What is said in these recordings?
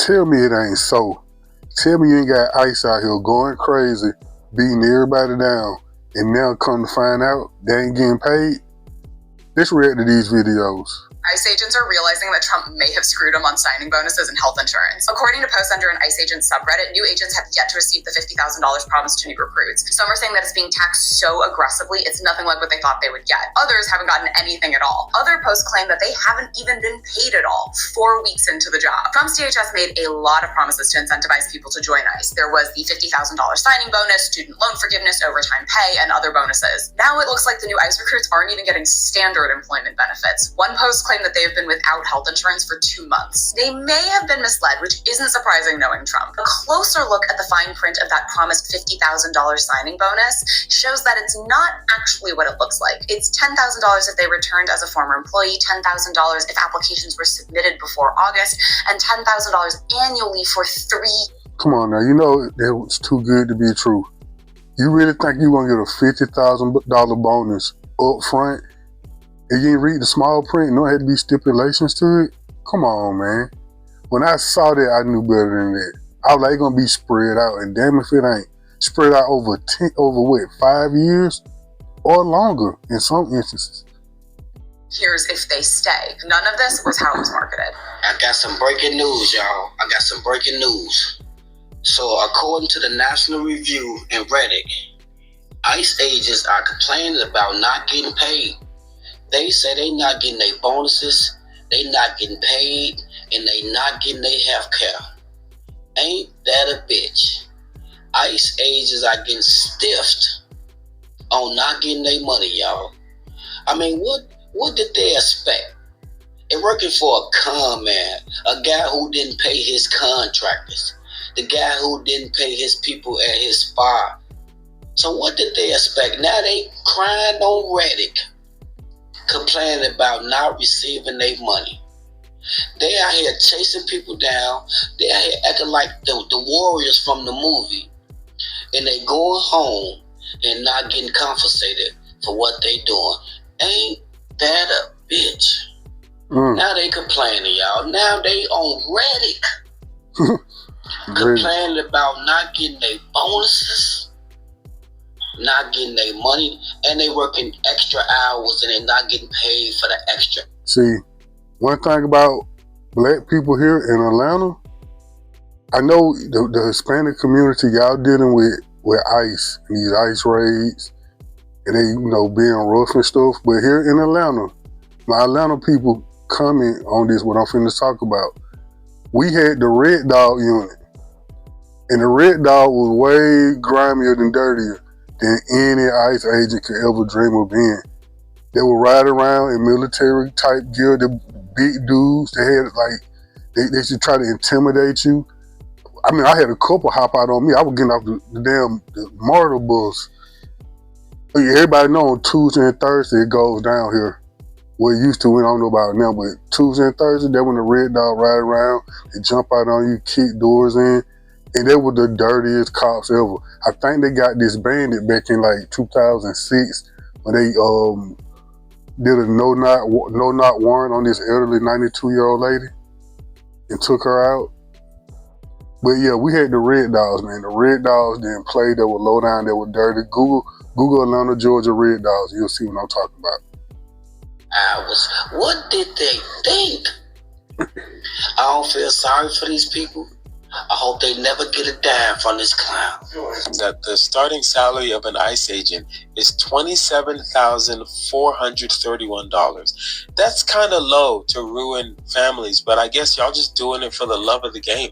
Tell me it ain't so. Tell me you ain't got ICE out here going crazy, beating everybody down, and now come to find out they ain't getting paid. Let's react to these videos. ICE agents are realizing that Trump may have screwed them on signing bonuses and health insurance. According to posts under an ICE agent subreddit, new agents have yet to receive the $50,000 promised to new recruits. Some are saying that it's being taxed so aggressively, it's nothing like what they thought they would get. Others haven't gotten anything at all. Other posts claim that they haven't even been paid at all 4 weeks into the job. Trump's DHS made a lot of promises to incentivize people to join ICE. There was the $50,000 signing bonus, student loan forgiveness, overtime pay, and other bonuses. Now it looks like the new ICE recruits aren't even getting standard employment benefits. One post claimed that they have been without health insurance for 2 months. They may have been misled, which isn't surprising knowing Trump. A closer look at the fine print of that promised $50,000 signing bonus shows that it's not actually what it looks like. It's $10,000 if they returned as a former employee, $10,000 if applications were submitted before August, and $10,000 annually for 3 years. Come on now, you know that was too good to be true. You really think you're going to get a $50,000 bonus up front? And you didn't read the small print, no had to be stipulations to it? Come on, man. When I saw that, I knew better than that. I was like, it's going to be spread out, and damn if it ain't. Spread out over 5 years or longer in some instances. Here's if they stay. None of this was how it was marketed. I got some breaking news, y'all. I got some breaking news. So according to the National Review and Reddit, ICE agents are complaining about not getting paid. They say they not getting their bonuses, they not getting paid, and they not getting their health care. Ain't that a bitch? ICE agents are getting stiffed on not getting their money, y'all. I mean, what did they expect? They're working for a con man, a guy who didn't pay his contractors, the guy who didn't pay his people at his spa. So what did they expect? Now they crying on Reddit, complaining about not receiving their money. They out here chasing people down. They out here acting like the warriors from the movie. And they going home and not getting compensated for what they doing. Ain't that a bitch? Now they complaining, y'all. Now they on Reddit complaining about not getting their bonuses, not getting their money, and they working extra hours and they not getting paid for the extra. See, one thing about black people here in Atlanta, I know the Hispanic community, y'all dealing with ICE, these ICE raids, and they, being rough and stuff. But here in Atlanta, my Atlanta people comment on this, what I'm finna talk about. We had the Red Dog unit, and the Red Dog was way grimier and dirtier than any ICE agent could ever dream of being. They would ride around in military type gear, the big dudes. They had they should try to intimidate you. I mean, I had a couple hop out on me. I was getting off the damn MARTA bus. Everybody know on Tuesday and Thursday it goes down here. Well, it used to, I don't know about now, but Tuesday and Thursday, that when the Red Dog ride around, they jump out on you, kick doors in, and they were the dirtiest cops ever. I think they got disbanded back in like 2006 when they did a no-knock warrant on this elderly 92-year-old lady and took her out. But yeah, we had the Red Dogs, man. The Red Dogs didn't play. They were low down. They were dirty. Google Atlanta, Georgia Red Dogs. You'll see what I'm talking about. What did they think? I don't feel sorry for these people. I hope they never get a dime from this clown. That the starting salary of an ICE agent is $27,431. That's kind of low to ruin families, but I guess y'all just doing it for the love of the game.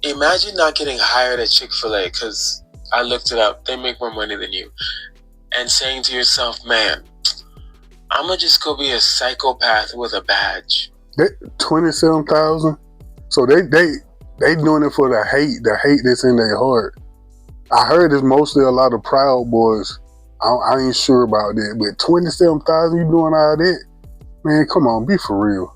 Imagine not getting hired at Chick-fil-A, because I looked it up, they make more money than you, and saying to yourself, man, I'm going to just go be a psychopath with a badge. $27,000? So they doing it for the hate that's in their heart. I heard it's mostly a lot of Proud Boys. I ain't sure about that, but $27,000, you doing all that? Man, come on, be for real.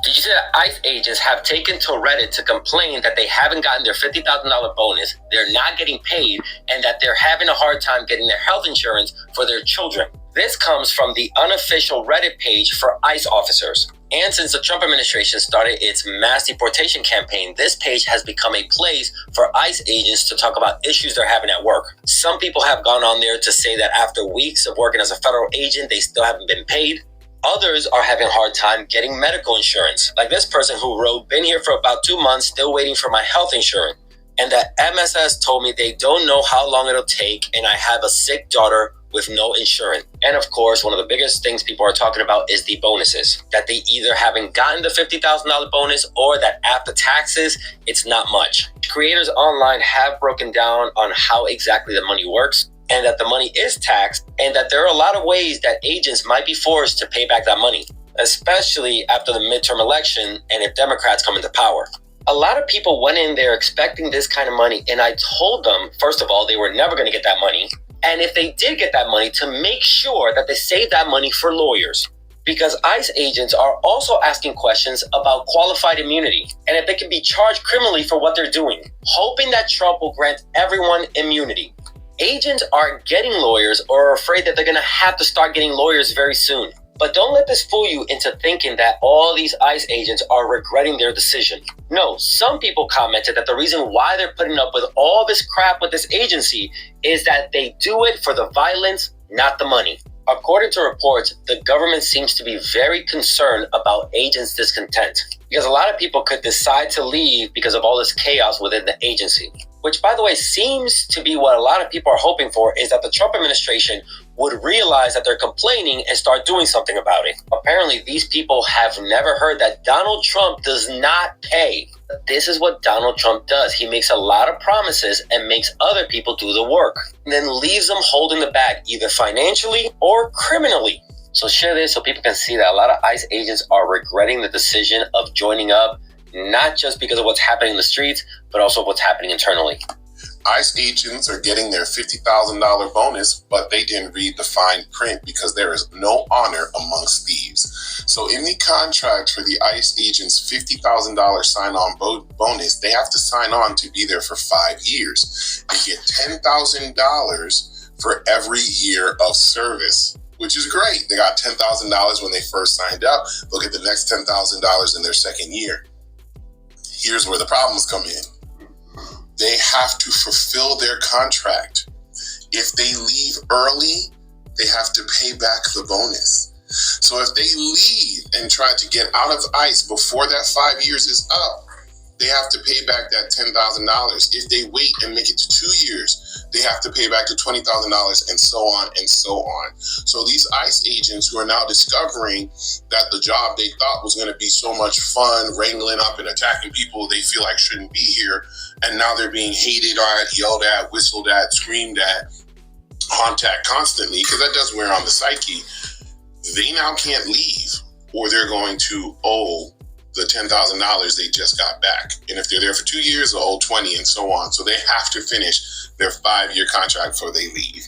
Did you see that ICE agents have taken to Reddit to complain that they haven't gotten their $50,000 bonus, they're not getting paid, and that they're having a hard time getting their health insurance for their children? This comes from the unofficial Reddit page for ICE officers. And since the Trump administration started its mass deportation campaign, this page has become a place for ICE agents to talk about issues they're having at work. Some people have gone on there to say that after weeks of working as a federal agent, they still haven't been paid. Others are having a hard time getting medical insurance. Like this person who wrote, been here for about 2 months, still waiting for my health insurance. And that MSS told me they don't know how long it'll take, and I have a sick daughter with no insurance. And of course, one of the biggest things people are talking about is the bonuses. That they either haven't gotten the $50,000 bonus or that after taxes, it's not much. Creators online have broken down on how exactly the money works, and that the money is taxed, and that there are a lot of ways that agents might be forced to pay back that money, especially after the midterm election and if Democrats come into power. A lot of people went in there expecting this kind of money, and I told them, first of all, they were never going to get that money. And if they did get that money, to make sure that they save that money for lawyers. Because ICE agents are also asking questions about qualified immunity and if they can be charged criminally for what they're doing, hoping that Trump will grant everyone immunity. Agents aren't getting lawyers or are afraid that they're going to have to start getting lawyers very soon. But don't let this fool you into thinking that all these ICE agents are regretting their decision. No, some people commented that the reason why they're putting up with all this crap with this agency is that they do it for the violence, not the money. According to reports, the government seems to be very concerned about agents' discontent, because a lot of people could decide to leave because of all this chaos within the agency. Which, by the way, seems to be what a lot of people are hoping for, is that the Trump administration would realize that they're complaining and start doing something about it. Apparently, these people have never heard that Donald Trump does not pay. This is what Donald Trump does. He makes a lot of promises and makes other people do the work, and then leaves them holding the bag, either financially or criminally. So share this so people can see that a lot of ICE agents are regretting the decision of joining up, not just because of what's happening in the streets, but also what's happening internally. ICE agents are getting their $50,000 bonus, but they didn't read the fine print because there is no honor amongst thieves. So in the contract for the ICE agents' $50,000 sign-on bonus, they have to sign on to be there for 5 years. They get $10,000 for every year of service, which is great. They got $10,000 when they first signed up. They'll get the next $10,000 in their second year. Here's where the problems come in. They have to fulfill their contract. If they leave early, they have to pay back the bonus. So if they leave and try to get out of ICE before that 5 years is up, they have to pay back that $10,000. If they wait and make it to 2 years, they have to pay back the $20,000, and so on and so on. So these ICE agents who are now discovering that the job they thought was going to be so much fun, wrangling up and attacking people they feel like shouldn't be here, and now they're being hated at, yelled at, whistled at, screamed at, contact constantly, because that does wear on the psyche. They now can't leave, or they're going to owe the $10,000 they just got back. And if they're there for 2 years, they'll owe 20 and so on. So they have to finish their 5-year contract before they leave.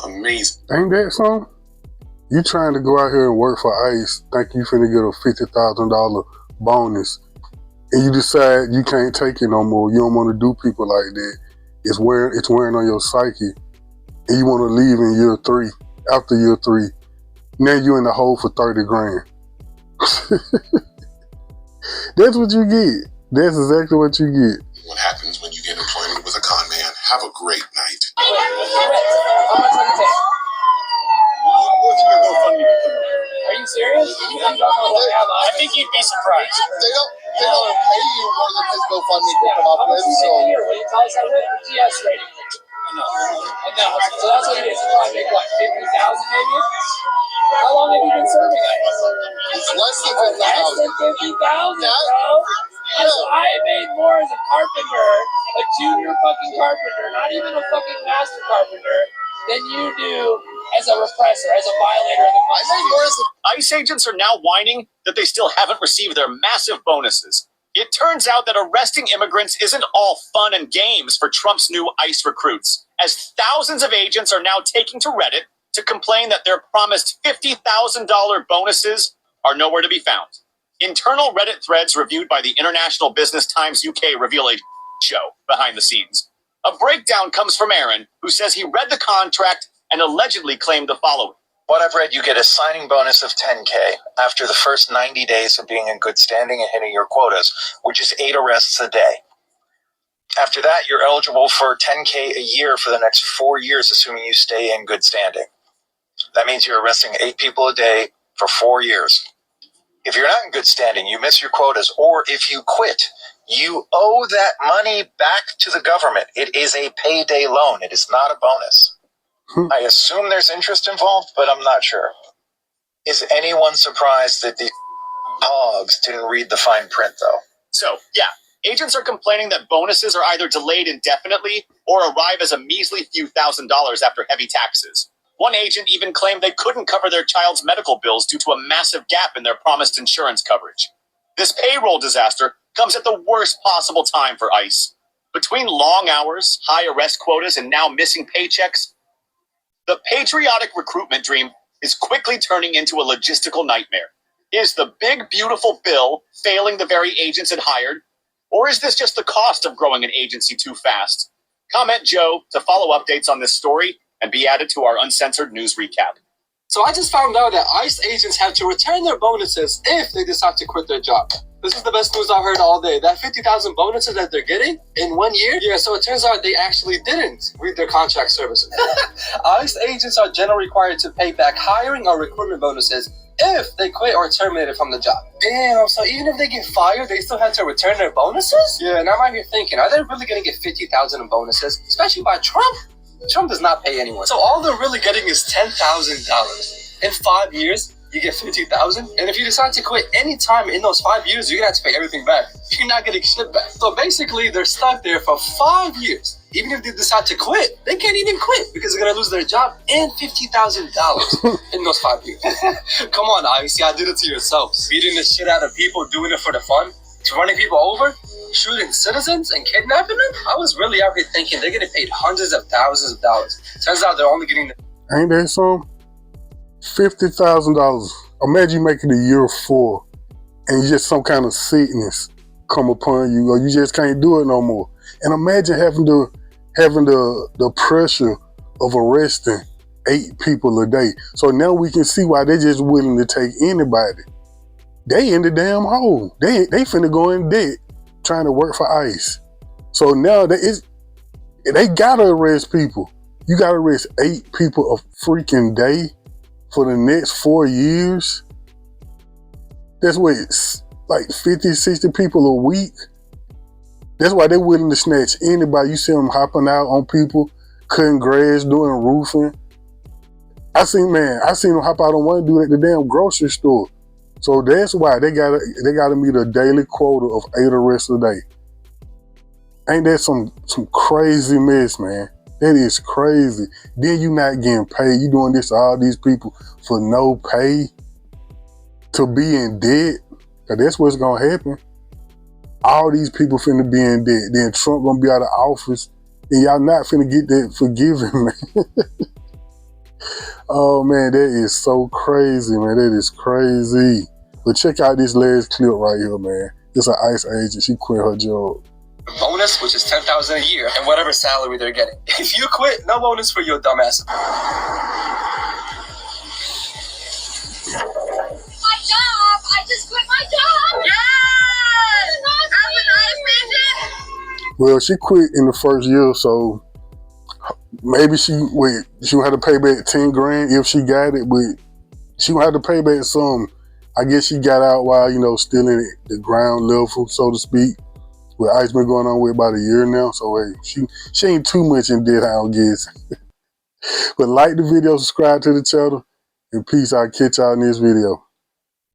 Amazing. Ain't that something? You trying to go out here and work for ICE, think you finna get a $50,000 bonus, and you decide you can't take it no more. You don't want to do people like that. It's wearing on your psyche, and you want to leave in year 3. After year 3, now you in the hole for 30 grand. That's what you get. That's exactly what you get. What happens when you get employment with a con man? Have a great night. How much would it take? Are you serious? I think you'd be surprised. They don't pay you more than his GoFundMe can come up with. So Will you tell us how much GS rating? No. So that's what it is. It's probably make what, 50,000 maybe? How long have you been serving us? it's less than Less than 50,000, bro. And so I made more as a carpenter, a junior fucking carpenter, not even a fucking master carpenter, than you do as a repressor, as a violator of the I made more as a ICE agents are now whining that they still haven't received their massive bonuses. It turns out that arresting immigrants isn't all fun and games for Trump's new ICE recruits, as thousands of agents are now taking to Reddit to complain that their promised $50,000 bonuses are nowhere to be found. Internal Reddit threads reviewed by the International Business Times UK reveal a show behind the scenes. A breakdown comes from Aaron, who says he read the contract and allegedly claimed the following. What I've read, you get a signing bonus of $10K after the first 90 days of being in good standing and hitting your quotas, which is 8 arrests a day. After that, you're eligible for $10K a year for the next 4 years, assuming you stay in good standing. That means you're arresting 8 people a day for 4 years. If you're not in good standing, you miss your quotas, or if you quit, you owe that money back to the government. It is a payday loan. It is not a bonus. I assume there's interest involved, but I'm not sure. Is anyone surprised that the hogs didn't read the fine print, though? So, yeah, agents are complaining that bonuses are either delayed indefinitely or arrive as a measly few $1,000s after heavy taxes. One agent even claimed they couldn't cover their child's medical bills due to a massive gap in their promised insurance coverage. This payroll disaster comes at the worst possible time for ICE. Between long hours, high arrest quotas, and now missing paychecks, the patriotic recruitment dream is quickly turning into a logistical nightmare. Is the big, beautiful bill failing the very agents it hired? Or is this just the cost of growing an agency too fast? Comment Joe to follow updates on this story and be added to our uncensored news recap. So I just found out that ICE agents have to return their bonuses if they decide to quit their job. This is the best news I heard all day. That 50,000 bonuses that they're getting in 1 year? Yeah, so it turns out they actually didn't read their contract services. ICE agents are generally required to pay back hiring or recruitment bonuses if they quit or terminated from the job. Damn, so even if they get fired, they still have to return their bonuses? Yeah, and I'm out here thinking, are they really going to get 50,000 in bonuses, especially by Trump? Trump does not pay anyone. So all they're really getting is $10,000. In 5 years, you get 50,000. And if you decide to quit any time in those 5 years, you're gonna have to pay everything back. You're not getting shit back. So basically, they're stuck there for 5 years. Even if they decide to quit, they can't even quit because they're gonna lose their job and $50,000 in those 5 years. Come on, ICE, y'all did it to yourselves. Beating the shit out of people, doing it for the fun, to running people over, shooting citizens and kidnapping them. I was really out here thinking they're getting paid hundreds of thousands of dollars. Turns out they're only getting Ain't that some? $50,000. Imagine you making a year 4 and just some kind of sickness come upon you, or you just can't do it no more. And imagine having the pressure of arresting 8 people a day. So now we can see why they're just willing to take anybody. They in the damn hole. They finna go in debt trying to work for ICE. So now they gotta arrest people. You gotta arrest 8 people a freaking day for the next 4 years. That's what it's like 50, 60 people a week. That's why they're willing to snatch anybody. You see them hopping out on people, cutting grass, doing roofing. I seen them hop out on one dude at the damn grocery store. So that's why they gotta meet a daily quota of 8 arrests a day. Ain't that some crazy mess, man? That is crazy. Then you not getting paid. You doing this to all these people for no pay, to be in debt. Cause that's what's gonna happen. All these people finna be in debt. Then Trump gonna be out of office, and y'all not finna get that forgiven, man. Oh man, that is so crazy, man. That is crazy. But check out this last clip right here, man. It's an ICE agent. She quit her job. bonus, which is $10,000 a year, and whatever salary they're getting. If you quit, no bonus for your dumbass. My job! I just quit my job! Yes! I'm an ICE agent! Well, she quit in the first year, so maybe she would have to pay back 10 grand if she got it, but she would have to pay back some. I guess she got out while, still in the ground level, so to speak. With ICE been going on with about a year now, so hey, she ain't too much in debt, I don't guess. But like the video, subscribe to the channel, and peace. I'll catch y'all in this video.